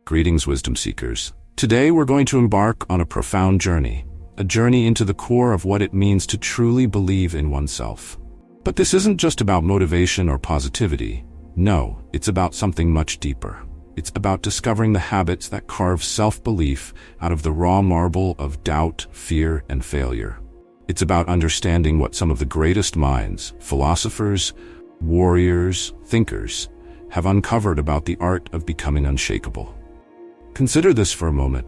Greetings, wisdom seekers. Today we're going to embark on a profound journey, a journey into the core of what it means to truly believe in oneself. But this isn't just about motivation or positivity. No, it's about something much deeper. It's about discovering the habits that carve self-belief out of the raw marble of doubt, fear, and failure. It's about understanding what some of the greatest minds, philosophers, warriors, thinkers, have uncovered about the art of becoming unshakable. Consider this for a moment.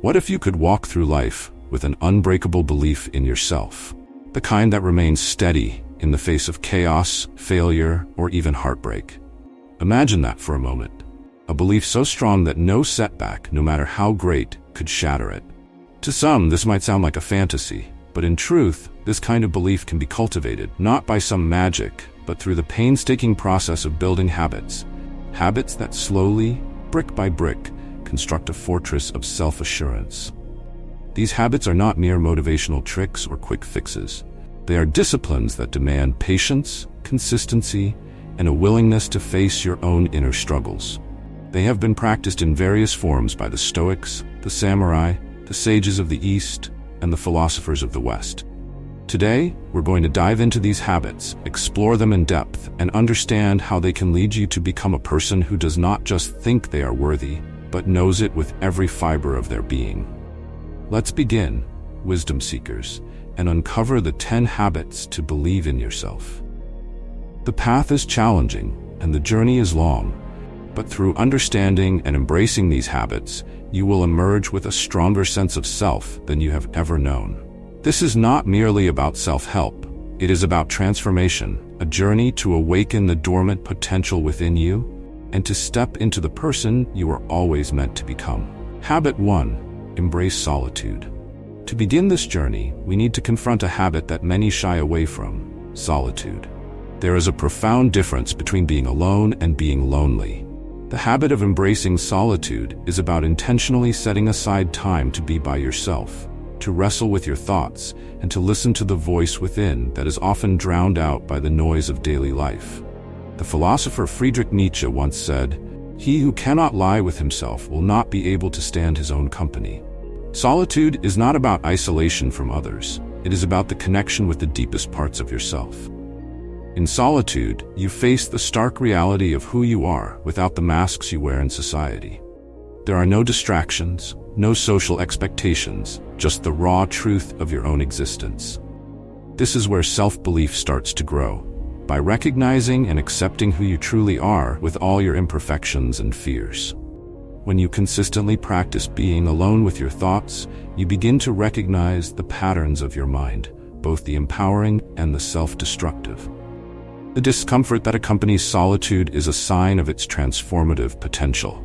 What if you could walk through life with an unbreakable belief in yourself, the kind that remains steady in the face of chaos, failure, or even heartbreak? Imagine that for a moment. A belief so strong that no setback, no matter how great, could shatter it. To some, this might sound like a fantasy, but in truth, this kind of belief can be cultivated, not by some magic, but through the painstaking process of building habits. Habits that slowly, brick by brick, construct a fortress of self-assurance. These habits are not mere motivational tricks or quick fixes. They are disciplines that demand patience, consistency, and a willingness to face your own inner struggles. They have been practiced in various forms by the Stoics, the samurai, the sages of the East, and the philosophers of the West. Today, we're going to dive into these habits, explore them in depth, and understand how they can lead you to become a person who does not just think they are worthy, but knows it with every fiber of their being. Let's begin, wisdom seekers, and uncover the 10 habits to believe in yourself. The path is challenging, and the journey is long, but through understanding and embracing these habits, you will emerge with a stronger sense of self than you have ever known. This is not merely about self-help. It is about transformation, a journey to awaken the dormant potential within you and to step into the person you are always meant to become. Habit 1. Embrace solitude. To begin this journey, we need to confront a habit that many shy away from: solitude. There is a profound difference between being alone and being lonely. The habit of embracing solitude is about intentionally setting aside time to be by yourself, to wrestle with your thoughts, and to listen to the voice within that is often drowned out by the noise of daily life. The philosopher Friedrich Nietzsche once said, "He who cannot lie with himself will not be able to stand his own company." Solitude is not about isolation from others. It is about the connection with the deepest parts of yourself. In solitude, you face the stark reality of who you are without the masks you wear in society. There are no distractions, no social expectations, just the raw truth of your own existence. This is where self-belief starts to grow, by recognizing and accepting who you truly are with all your imperfections and fears. When you consistently practice being alone with your thoughts, you begin to recognize the patterns of your mind, both the empowering and the self-destructive. The discomfort that accompanies solitude is a sign of its transformative potential.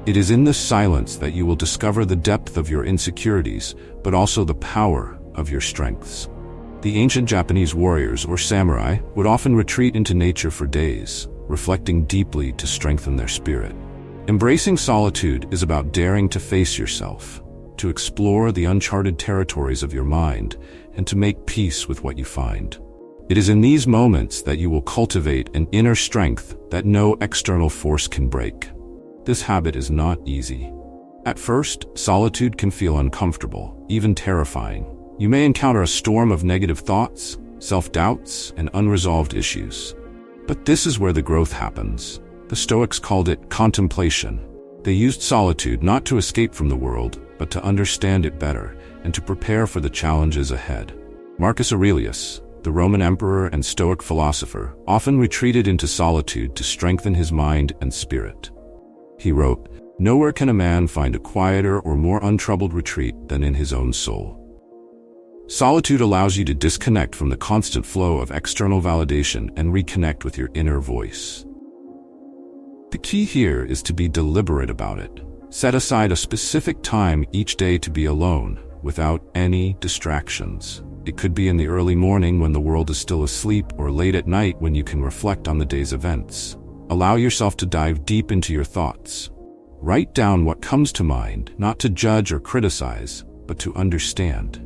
It is in this silence that you will discover the depth of your insecurities, but also the power of your strengths. The ancient Japanese warriors or samurai would often retreat into nature for days, reflecting deeply to strengthen their spirit. Embracing solitude is about daring to face yourself, to explore the uncharted territories of your mind, and to make peace with what you find. It is in these moments that you will cultivate an inner strength that no external force can break. This habit is not easy. At first, solitude can feel uncomfortable, even terrifying. You may encounter a storm of negative thoughts, self-doubts, and unresolved issues. But this is where the growth happens. The Stoics called it contemplation. They used solitude not to escape from the world, but to understand it better and to prepare for the challenges ahead. Marcus Aurelius, the Roman emperor and Stoic philosopher, often retreated into solitude to strengthen his mind and spirit. He wrote, "Nowhere can a man find a quieter or more untroubled retreat than in his own soul." Solitude allows you to disconnect from the constant flow of external validation and reconnect with your inner voice. The key here is to be deliberate about it. Set aside a specific time each day to be alone, without any distractions. It could be in the early morning when the world is still asleep, or late at night when you can reflect on the day's events. Allow yourself to dive deep into your thoughts. Write down what comes to mind, not to judge or criticize, but to understand.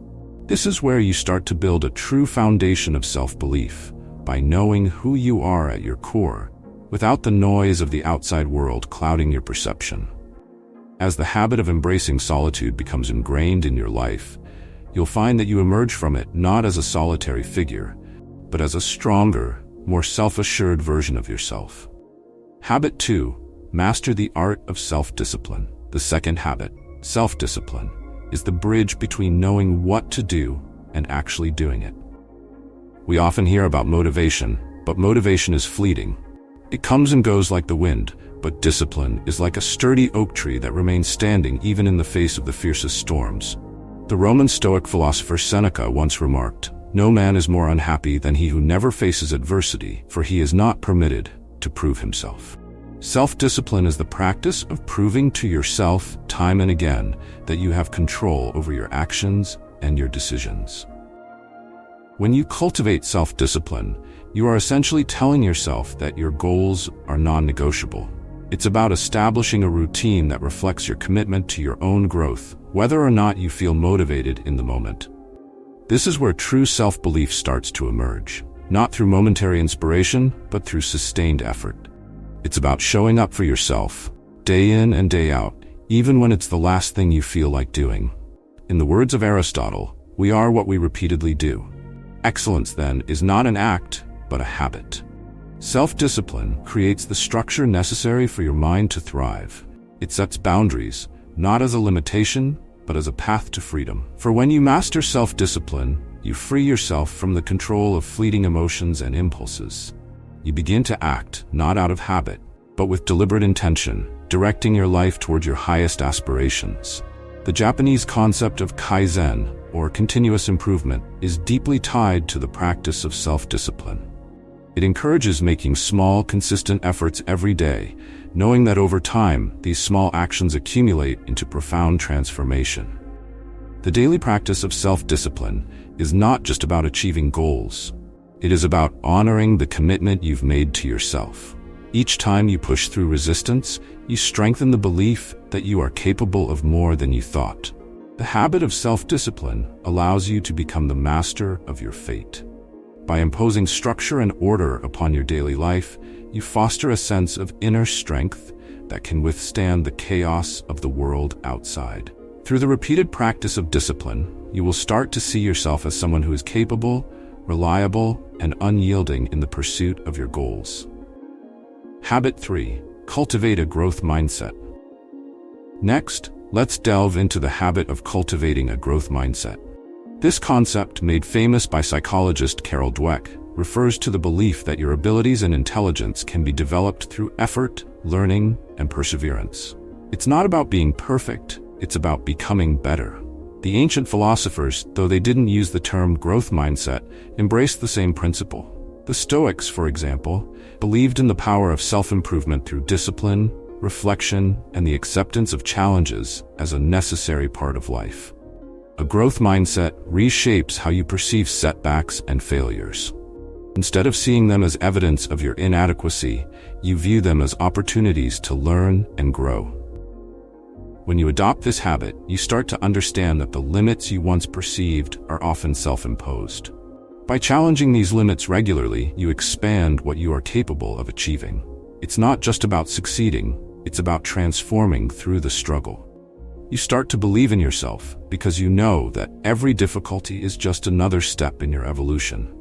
This is where you start to build a true foundation of self-belief, by knowing who you are at your core, without the noise of the outside world clouding your perception. As the habit of embracing solitude becomes ingrained in your life, you'll find that you emerge from it not as a solitary figure, but as a stronger, more self-assured version of yourself. Habit 2. Master the art of self-discipline. The second habit, self-discipline, is the bridge between knowing what to do and actually doing it. We often hear about motivation, but motivation is fleeting. It comes and goes like the wind, but discipline is like a sturdy oak tree that remains standing even in the face of the fiercest storms. The Roman Stoic philosopher Seneca once remarked, "No man is more unhappy than he who never faces adversity, for he is not permitted to prove himself." Self-discipline is the practice of proving to yourself time and again that you have control over your actions and your decisions. When you cultivate self-discipline, you are essentially telling yourself that your goals are non-negotiable. It's about establishing a routine that reflects your commitment to your own growth, whether or not you feel motivated in the moment. This is where true self-belief starts to emerge, not through momentary inspiration, but through sustained effort. It's about showing up for yourself, day in and day out, even when it's the last thing you feel like doing. In the words of Aristotle, we are what we repeatedly do. Excellence, then, is not an act, but a habit. Self-discipline creates the structure necessary for your mind to thrive. It sets boundaries, not as a limitation, but as a path to freedom. For when you master self-discipline, you free yourself from the control of fleeting emotions and impulses. You begin to act, not out of habit, but with deliberate intention, directing your life toward your highest aspirations. The Japanese concept of kaizen, or continuous improvement, is deeply tied to the practice of self-discipline. It encourages making small, consistent efforts every day, knowing that over time, these small actions accumulate into profound transformation. The daily practice of self-discipline is not just about achieving goals. It is about honoring the commitment you've made to yourself. Each time you push through resistance, you strengthen the belief that you are capable of more than you thought. The habit of self-discipline allows you to become the master of your fate. By imposing structure and order upon your daily life, you foster a sense of inner strength that can withstand the chaos of the world outside. Through the repeated practice of discipline, you will start to see yourself as someone who is capable, reliable, and unyielding in the pursuit of your goals. Habit 3. Cultivate a growth mindset. Next, let's delve into the habit of cultivating a growth mindset. This concept, made famous by psychologist Carol Dweck, refers to the belief that your abilities and intelligence can be developed through effort, learning, and perseverance. It's not about being perfect, it's about becoming better. The ancient philosophers, though they didn't use the term growth mindset, embraced the same principle. The Stoics, for example, believed in the power of self-improvement through discipline, reflection, and the acceptance of challenges as a necessary part of life. A growth mindset reshapes how you perceive setbacks and failures. Instead of seeing them as evidence of your inadequacy, you view them as opportunities to learn and grow. When you adopt this habit, you start to understand that the limits you once perceived are often self-imposed. By challenging these limits regularly, you expand what you are capable of achieving. It's not just about succeeding, it's about transforming through the struggle. You start to believe in yourself because you know that every difficulty is just another step in your evolution.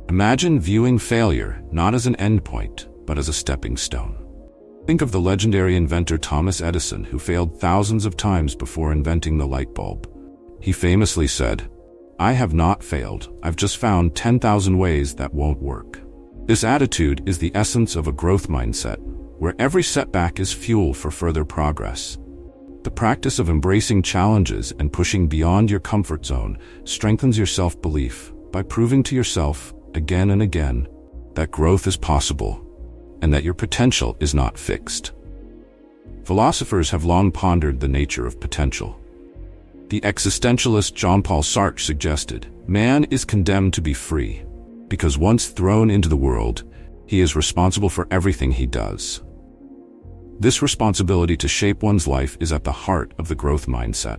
Imagine viewing failure not as an endpoint, but as a stepping stone. Think of the legendary inventor Thomas Edison, who failed thousands of times before inventing the light bulb. He famously said, "I have not failed, I've just found 10,000 ways that won't work." This attitude is the essence of a growth mindset, where every setback is fuel for further progress. The practice of embracing challenges and pushing beyond your comfort zone strengthens your self-belief by proving to yourself again and again that growth is possible and that your potential is not fixed. Philosophers have long pondered the nature of potential. The existentialist Jean-Paul Sartre suggested, man is condemned to be free, because once thrown into the world, he is responsible for everything he does. This responsibility to shape one's life is at the heart of the growth mindset.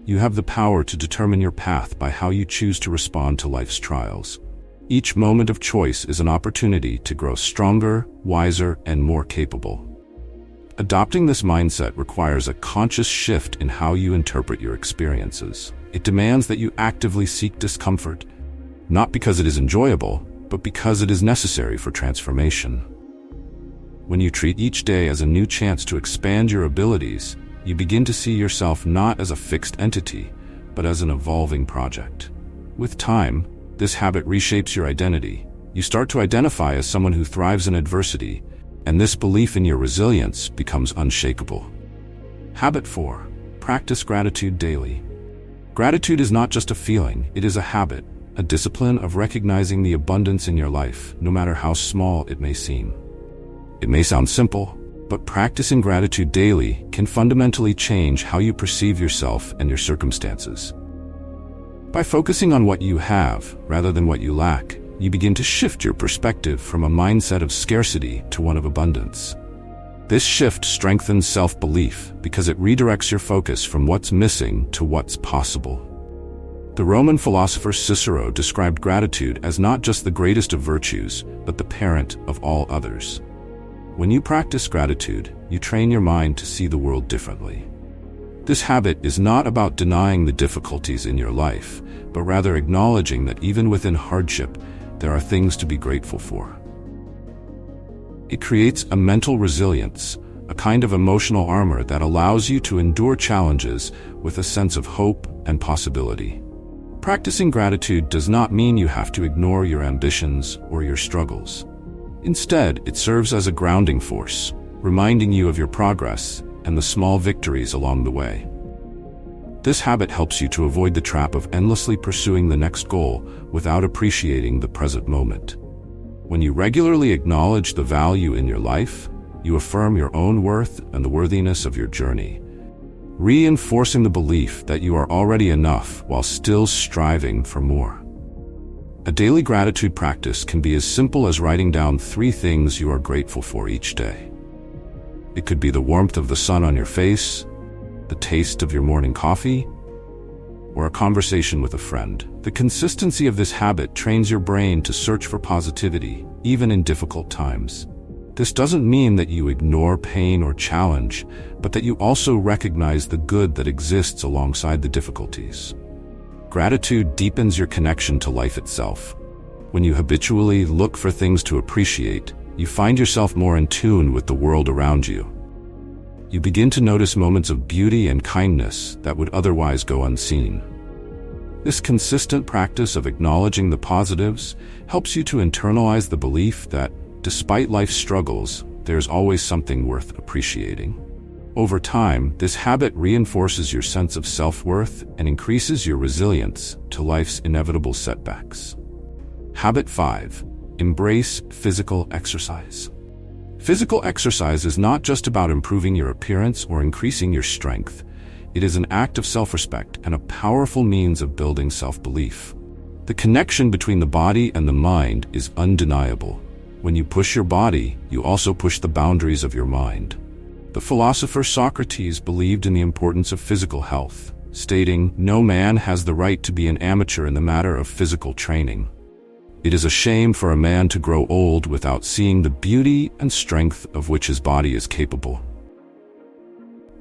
You have the power to determine your path by how you choose to respond to life's trials. Each moment of choice is an opportunity to grow stronger, wiser, and more capable. Adopting this mindset requires a conscious shift in how you interpret your experiences. It demands that you actively seek discomfort, not because it is enjoyable, but because it is necessary for transformation. When you treat each day as a new chance to expand your abilities, you begin to see yourself not as a fixed entity, but as an evolving project. With time, this habit reshapes your identity. You start to identify as someone who thrives in adversity, and this belief in your resilience becomes unshakable. Habit 4. Practice gratitude daily. Gratitude is not just a feeling, it is a habit, a discipline of recognizing the abundance in your life, no matter how small it may seem. It may sound simple, but practicing gratitude daily can fundamentally change how you perceive yourself and your circumstances. By focusing on what you have rather than what you lack, you begin to shift your perspective from a mindset of scarcity to one of abundance. This shift strengthens self-belief because it redirects your focus from what's missing to what's possible. The Roman philosopher Cicero described gratitude as not just the greatest of virtues, but the parent of all others. When you practice gratitude, you train your mind to see the world differently. This habit is not about denying the difficulties in your life, but rather acknowledging that even within hardship, there are things to be grateful for. It creates a mental resilience, a kind of emotional armor that allows you to endure challenges with a sense of hope and possibility. Practicing gratitude does not mean you have to ignore your ambitions or your struggles. Instead, it serves as a grounding force, reminding you of your progress and the small victories along the way. This habit helps you to avoid the trap of endlessly pursuing the next goal without appreciating the present moment. When you regularly acknowledge the value in your life, you affirm your own worth and the worthiness of your journey, reinforcing the belief that you are already enough while still striving for more. A daily gratitude practice can be as simple as writing down 3 things you are grateful for each day. It could be the warmth of the sun on your face, the taste of your morning coffee, or a conversation with a friend. The consistency of this habit trains your brain to search for positivity, even in difficult times. This doesn't mean that you ignore pain or challenge, but that you also recognize the good that exists alongside the difficulties. Gratitude deepens your connection to life itself. When you habitually look for things to appreciate, you find yourself more in tune with the world around you. You begin to notice moments of beauty and kindness that would otherwise go unseen. This consistent practice of acknowledging the positives helps you to internalize the belief that, despite life's struggles, there's always something worth appreciating. Over time, this habit reinforces your sense of self-worth and increases your resilience to life's inevitable setbacks. Habit 5. Embrace physical exercise. Physical exercise is not just about improving your appearance or increasing your strength. It is an act of self-respect and a powerful means of building self-belief. The connection between the body and the mind is undeniable. When you push your body, you also push the boundaries of your mind. The philosopher Socrates believed in the importance of physical health, stating, "No man has the right to be an amateur in the matter of physical training. It is a shame for a man to grow old without seeing the beauty and strength of which his body is capable."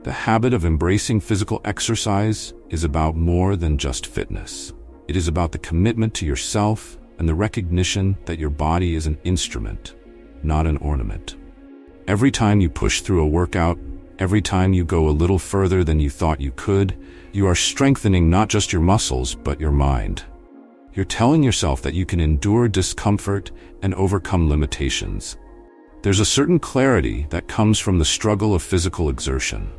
The habit of embracing physical exercise is about more than just fitness. It is about the commitment to yourself and the recognition that your body is an instrument, not an ornament. Every time you push through a workout, every time you go a little further than you thought you could, you are strengthening not just your muscles, but your mind. You're telling yourself that you can endure discomfort and overcome limitations. There's a certain clarity that comes from the struggle of physical exertion.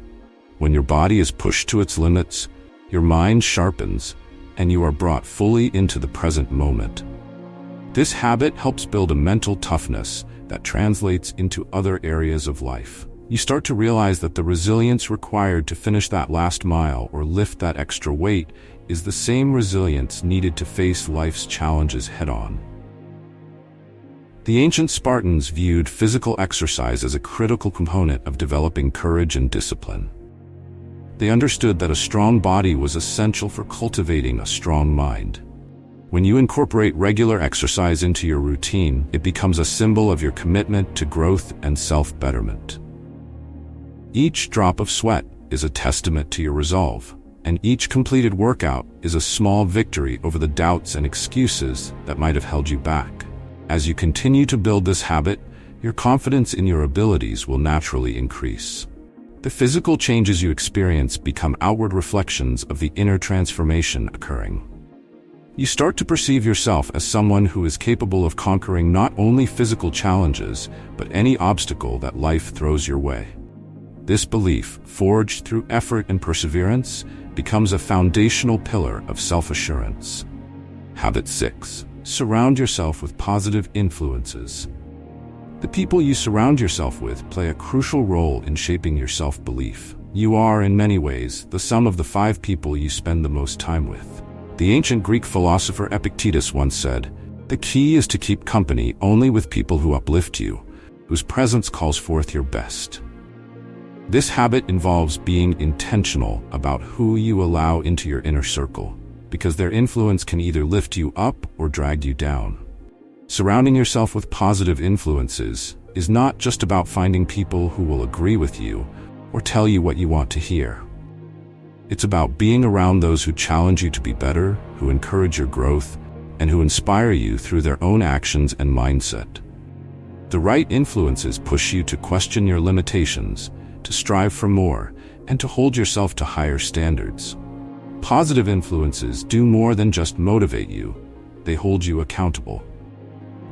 When your body is pushed to its limits, your mind sharpens, and you are brought fully into the present moment. This habit helps build a mental toughness that translates into other areas of life. You start to realize that the resilience required to finish that last mile or lift that extra weight is the same resilience needed to face life's challenges head-on. The ancient Spartans viewed physical exercise as a critical component of developing courage and discipline. They understood that a strong body was essential for cultivating a strong mind. When you incorporate regular exercise into your routine, it becomes a symbol of your commitment to growth and self-betterment. Each drop of sweat is a testament to your resolve, and each completed workout is a small victory over the doubts and excuses that might have held you back. As you continue to build this habit, your confidence in your abilities will naturally increase. The physical changes you experience become outward reflections of the inner transformation occurring. You start to perceive yourself as someone who is capable of conquering not only physical challenges, but any obstacle that life throws your way. This belief, forged through effort and perseverance, becomes a foundational pillar of self-assurance. Habit 6. Surround yourself with positive influences. The people you surround yourself with play a crucial role in shaping your self-belief. You are, in many ways, the sum of the 5 people you spend the most time with. The ancient Greek philosopher Epictetus once said, "The key is to keep company only with people who uplift you, whose presence calls forth your best." This habit involves being intentional about who you allow into your inner circle, because their influence can either lift you up or drag you down. Surrounding yourself with positive influences is not just about finding people who will agree with you or tell you what you want to hear. It's about being around those who challenge you to be better, who encourage your growth, and who inspire you through their own actions and mindset. The right influences push you to question your limitations, to strive for more, and to hold yourself to higher standards. Positive influences do more than just motivate you, they hold you accountable.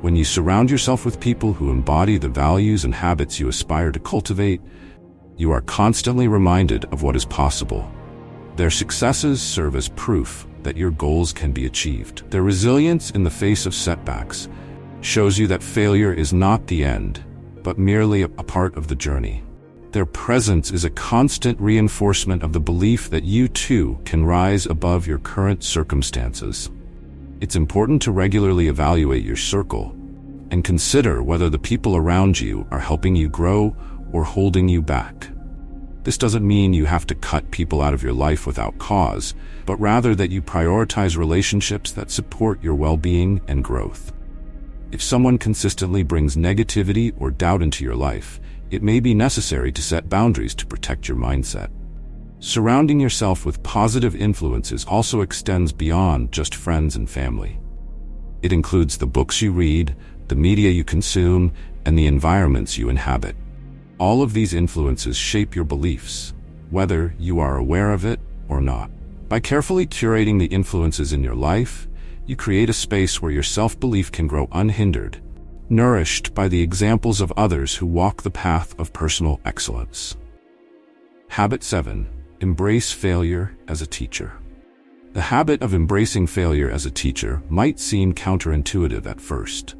When you surround yourself with people who embody the values and habits you aspire to cultivate, you are constantly reminded of what is possible. Their successes serve as proof that your goals can be achieved. Their resilience in the face of setbacks shows you that failure is not the end, but merely a part of the journey. Their presence is a constant reinforcement of the belief that you too can rise above your current circumstances. It's important to regularly evaluate your circle and consider whether the people around you are helping you grow or holding you back. This doesn't mean you have to cut people out of your life without cause, but rather that you prioritize relationships that support your well-being and growth. If someone consistently brings negativity or doubt into your life, it may be necessary to set boundaries to protect your mindset. Surrounding yourself with positive influences also extends beyond just friends and family. It includes the books you read, the media you consume, and the environments you inhabit. All of these influences shape your beliefs, whether you are aware of it or not. By carefully curating the influences in your life, you create a space where your self-belief can grow unhindered, nourished by the examples of others who walk the path of personal excellence. Habit 7. Embrace failure as a teacher. The habit of embracing failure as a teacher might seem counterintuitive at first.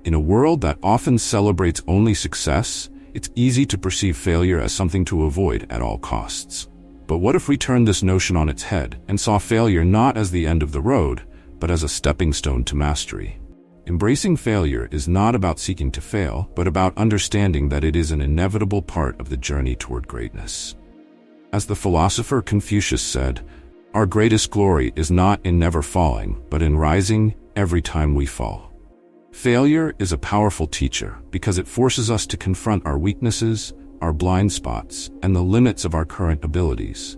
In a world that often celebrates only success, it's easy to perceive failure as something to avoid at all costs. But what if we turned this notion on its head and saw failure not as the end of the road, but as a stepping stone to mastery? Embracing failure is not about seeking to fail, but about understanding that it is an inevitable part of the journey toward greatness. As the philosopher Confucius said, "Our greatest glory is not in never falling, but in rising every time we fall." Failure is a powerful teacher because it forces us to confront our weaknesses, our blind spots, and the limits of our current abilities.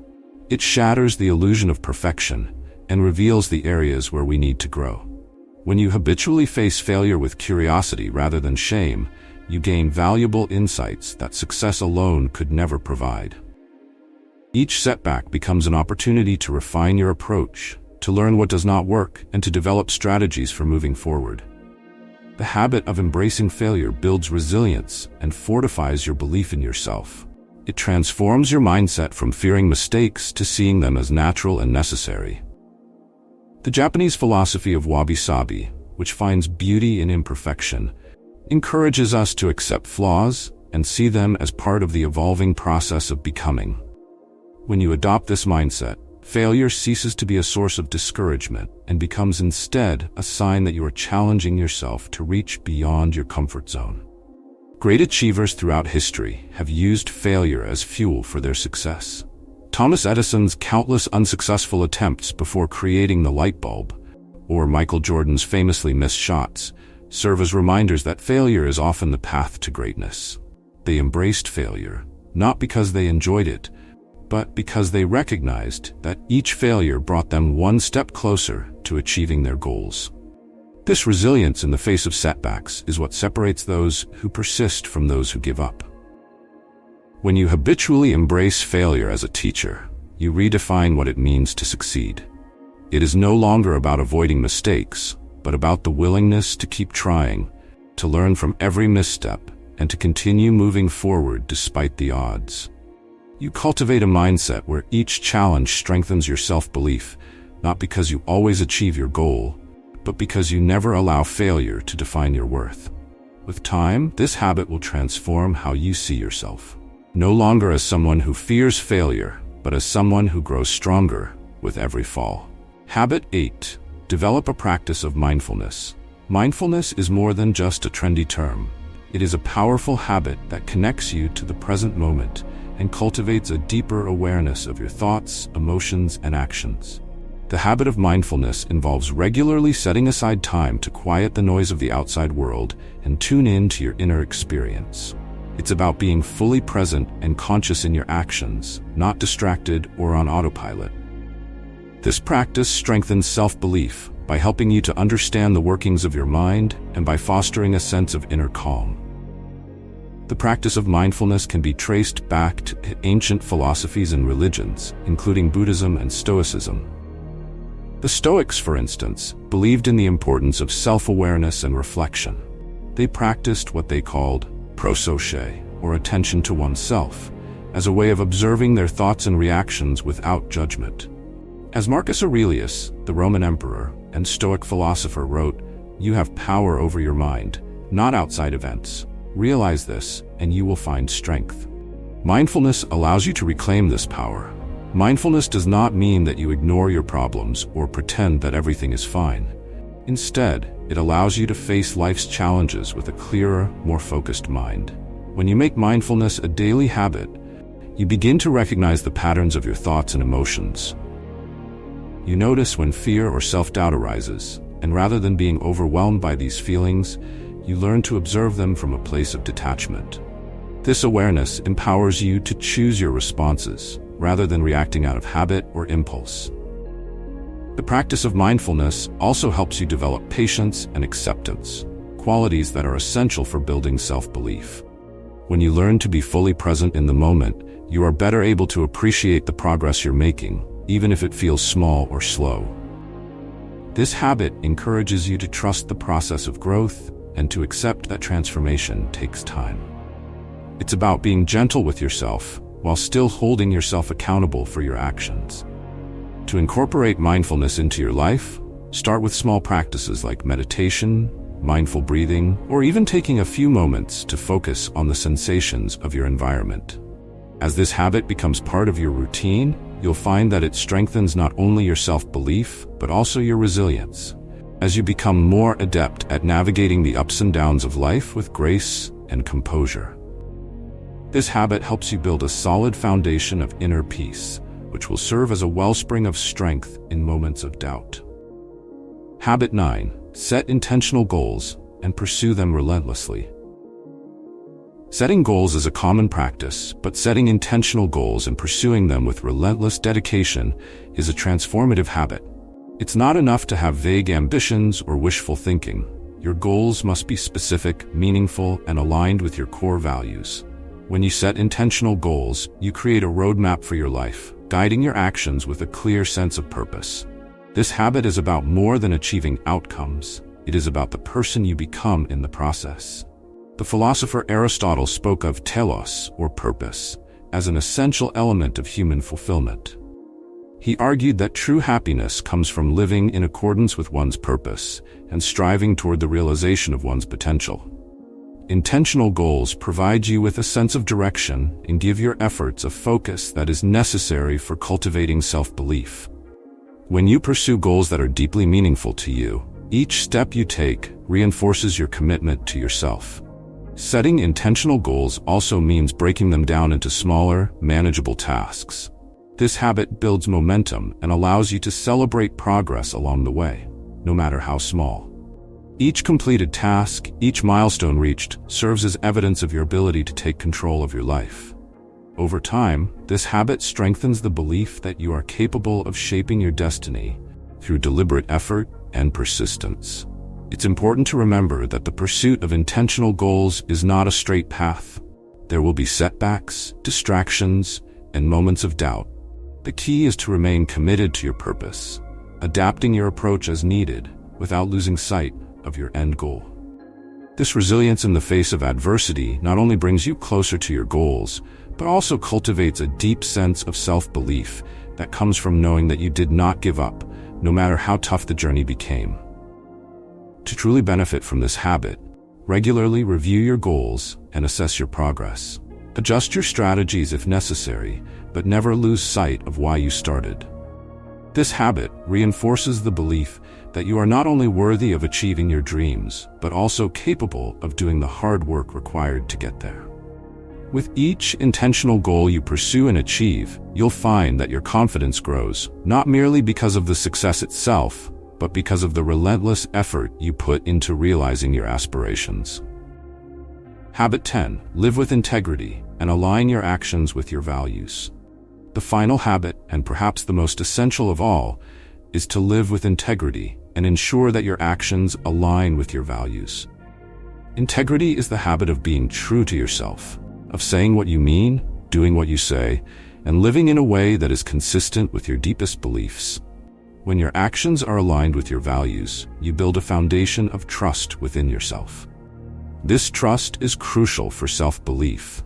It shatters the illusion of perfection and reveals the areas where we need to grow. When you habitually face failure with curiosity rather than shame, you gain valuable insights that success alone could never provide. Each setback becomes an opportunity to refine your approach, to learn what does not work, and to develop strategies for moving forward. The habit of embracing failure builds resilience and fortifies your belief in yourself. It transforms your mindset from fearing mistakes to seeing them as natural and necessary. The Japanese philosophy of wabi-sabi, which finds beauty in imperfection, encourages us to accept flaws and see them as part of the evolving process of becoming. When you adopt this mindset, failure ceases to be a source of discouragement and becomes instead a sign that you are challenging yourself to reach beyond your comfort zone. Great achievers throughout history have used failure as fuel for their success. Thomas Edison's countless unsuccessful attempts before creating the light bulb, or Michael Jordan's famously missed shots, serve as reminders that failure is often the path to greatness. They embraced failure, not because they enjoyed it, but because they recognized that each failure brought them one step closer to achieving their goals. This resilience in the face of setbacks is what separates those who persist from those who give up. When you habitually embrace failure as a teacher, you redefine what it means to succeed. It is no longer about avoiding mistakes, but about the willingness to keep trying, to learn from every misstep, and to continue moving forward despite the odds. You cultivate a mindset where each challenge strengthens your self-belief, not because you always achieve your goal, but because you never allow failure to define your worth. With time, this habit will transform how you see yourself. No longer as someone who fears failure, but as someone who grows stronger with every fall. Habit 8. Develop a practice of mindfulness. Mindfulness is more than just a trendy term. It is a powerful habit that connects you to the present moment and cultivates a deeper awareness of your thoughts, emotions, and actions. The habit of mindfulness involves regularly setting aside time to quiet the noise of the outside world and tune in to your inner experience. It's about being fully present and conscious in your actions, not distracted or on autopilot. This practice strengthens self-belief by helping you to understand the workings of your mind and by fostering a sense of inner calm. The practice of mindfulness can be traced back to ancient philosophies and religions, including Buddhism and Stoicism. The Stoics, for instance, believed in the importance of self-awareness and reflection. They practiced what they called prosophe, or attention to oneself, as a way of observing their thoughts and reactions without judgment. As Marcus Aurelius, the Roman emperor and Stoic philosopher, wrote, "You have power over your mind, not outside events. Realize this, and you will find strength." Mindfulness allows you to reclaim this power. Mindfulness does not mean that you ignore your problems or pretend that everything is fine. Instead, it allows you to face life's challenges with a clearer, more focused mind. When you make mindfulness a daily habit, you begin to recognize the patterns of your thoughts and emotions. You notice when fear or self-doubt arises, and rather than being overwhelmed by these feelings, you learn to observe them from a place of detachment. This awareness empowers you to choose your responses, rather than reacting out of habit or impulse. The practice of mindfulness also helps you develop patience and acceptance, qualities that are essential for building self-belief. When you learn to be fully present in the moment, you are better able to appreciate the progress you're making, even if it feels small or slow. This habit encourages you to trust the process of growth and to accept that transformation takes time. It's about being gentle with yourself while still holding yourself accountable for your actions. To incorporate mindfulness into your life, start with small practices like meditation, mindful breathing, or even taking a few moments to focus on the sensations of your environment. As this habit becomes part of your routine, you'll find that it strengthens not only your self-belief, but also your resilience, as you become more adept at navigating the ups and downs of life with grace and composure. This habit helps you build a solid foundation of inner peace, which will serve as a wellspring of strength in moments of doubt. Habit 9. Set intentional goals and pursue them relentlessly. Setting goals is a common practice, but setting intentional goals and pursuing them with relentless dedication is a transformative habit. It's not enough to have vague ambitions or wishful thinking. Your goals must be specific, meaningful, and aligned with your core values. When you set intentional goals, you create a roadmap for your life, guiding your actions with a clear sense of purpose. This habit is about more than achieving outcomes. It is about the person you become in the process. The philosopher Aristotle spoke of telos, or purpose, as an essential element of human fulfillment. He argued that true happiness comes from living in accordance with one's purpose and striving toward the realization of one's potential. Intentional goals provide you with a sense of direction and give your efforts a focus that is necessary for cultivating self-belief. When you pursue goals that are deeply meaningful to you, each step you take reinforces your commitment to yourself. Setting intentional goals also means breaking them down into smaller, manageable tasks. This habit builds momentum and allows you to celebrate progress along the way, no matter how small. Each completed task, each milestone reached, serves as evidence of your ability to take control of your life. Over time, this habit strengthens the belief that you are capable of shaping your destiny through deliberate effort and persistence. It's important to remember that the pursuit of intentional goals is not a straight path. There will be setbacks, distractions, and moments of doubt. The key is to remain committed to your purpose, adapting your approach as needed without losing sight of your end goal. This resilience in the face of adversity not only brings you closer to your goals, but also cultivates a deep sense of self-belief that comes from knowing that you did not give up, no matter how tough the journey became. To truly benefit from this habit, regularly review your goals and assess your progress. Adjust your strategies if necessary, but never lose sight of why you started. This habit reinforces the belief that you are not only worthy of achieving your dreams, but also capable of doing the hard work required to get there. With each intentional goal you pursue and achieve, you'll find that your confidence grows, not merely because of the success itself, but because of the relentless effort you put into realizing your aspirations. Habit 10. Live with integrity and align your actions with your values. The final habit, and perhaps the most essential of all, is to live with integrity and ensure that your actions align with your values. Integrity is the habit of being true to yourself, of saying what you mean, doing what you say, and living in a way that is consistent with your deepest beliefs. When your actions are aligned with your values, you build a foundation of trust within yourself. This trust is crucial for self-belief,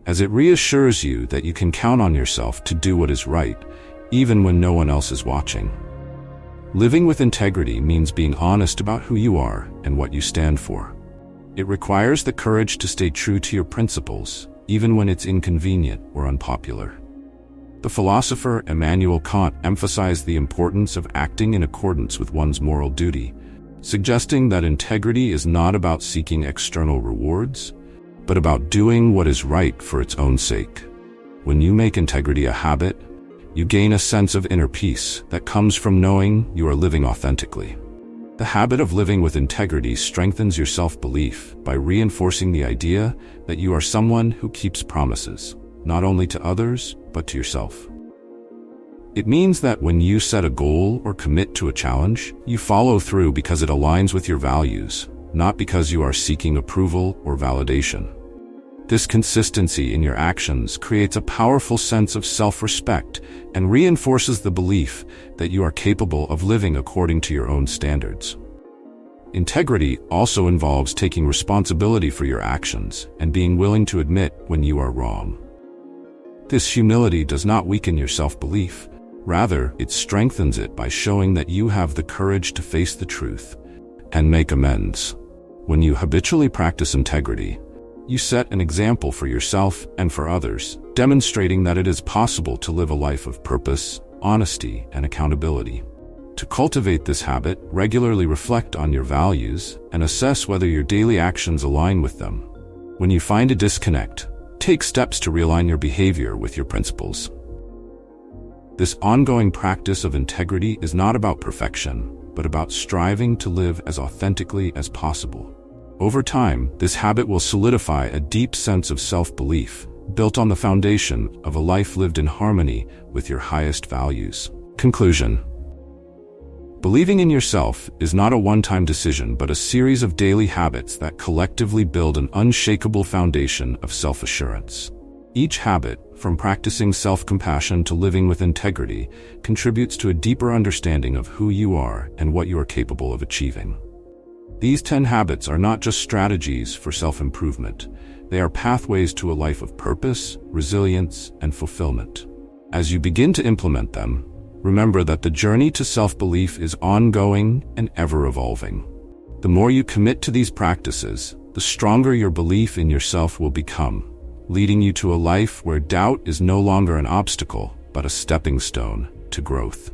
as it reassures you that you can count on yourself to do what is right, even when no one else is watching. Living with integrity means being honest about who you are and what you stand for. It requires the courage to stay true to your principles, even when it's inconvenient or unpopular. The philosopher Immanuel Kant emphasized the importance of acting in accordance with one's moral duty, suggesting that integrity is not about seeking external rewards, but about doing what is right for its own sake. When you make integrity a habit, you gain a sense of inner peace that comes from knowing you are living authentically. The habit of living with integrity strengthens your self-belief by reinforcing the idea that you are someone who keeps promises, not only to others, but to yourself. It means that when you set a goal or commit to a challenge, you follow through because it aligns with your values, not because you are seeking approval or validation. This consistency in your actions creates a powerful sense of self-respect and reinforces the belief that you are capable of living according to your own standards. Integrity also involves taking responsibility for your actions and being willing to admit when you are wrong. This humility does not weaken your self-belief. Rather, it strengthens it by showing that you have the courage to face the truth and make amends. When you habitually practice integrity, you set an example for yourself and for others, demonstrating that it is possible to live a life of purpose, honesty, and accountability. To cultivate this habit, regularly reflect on your values and assess whether your daily actions align with them. When you find a disconnect, take steps to realign your behavior with your principles. This ongoing practice of integrity is not about perfection, but about striving to live as authentically as possible. Over time, this habit will solidify a deep sense of self-belief, built on the foundation of a life lived in harmony with your highest values. Conclusion. Believing in yourself is not a one-time decision, but a series of daily habits that collectively build an unshakable foundation of self-assurance. Each habit, from practicing self-compassion to living with integrity, contributes to a deeper understanding of who you are and what you are capable of achieving. These 10 habits are not just strategies for self-improvement. They are pathways to a life of purpose, resilience, and fulfillment. As you begin to implement them, remember that the journey to self-belief is ongoing and ever-evolving. The more you commit to these practices, the stronger your belief in yourself will become, leading you to a life where doubt is no longer an obstacle, but a stepping stone to growth.